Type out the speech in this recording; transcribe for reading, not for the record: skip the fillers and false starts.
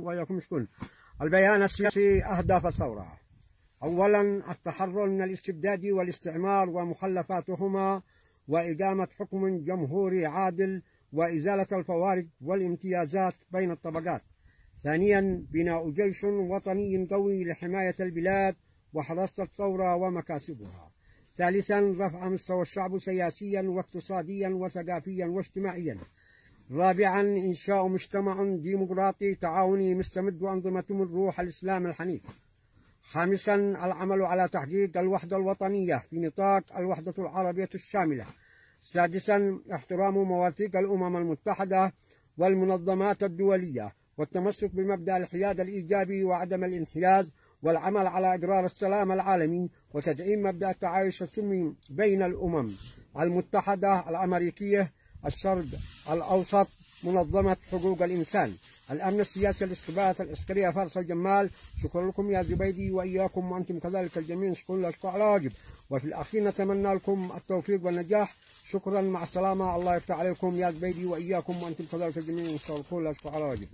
وإياكم شكون. البيان السياسي أهداف الثورة: أولا التحرر من الاستبداد والاستعمار ومخلفاتهما، وإقامة حكم جمهوري عادل، وإزالة الفوارق والامتيازات بين الطبقات. ثانيا بناء جيش وطني قوي لحماية البلاد وحراسة الثورة ومكاسبها. ثالثا رفع مستوى الشعب سياسيا واقتصاديا وثقافيا واجتماعيا. رابعا إنشاء مجتمع ديمقراطي تعاوني مستمد وأنظمة من روح الإسلام الحنيف. خامسا العمل على تحقيق الوحدة الوطنية في نطاق الوحدة العربية الشاملة. سادسا احترام مواثيق الأمم المتحدة والمنظمات الدولية، والتمسك بمبدأ الحياد الإيجابي وعدم الانحياز، والعمل على إقرار السلام العالمي وتدعيم مبدأ التعايش السلمي بين الأمم المتحدة، الأمريكية، الشرق الأوسط، منظمة حقوق الإنسان. الأمن السياسي، الاستخبارات العسكرية، فارس الجمال. شكرا لكم يا زبيدي وإياكم وأنتم كذلك الجميع. شكرا لكم على واجب. وفي الأخير نتمنى لكم التوفيق والنجاح. شكرا، مع السلامة، الله يفتح عليكم يا زبيدي وإياكم وأنتم كذلك الجميع. شكرا لكم على واجب.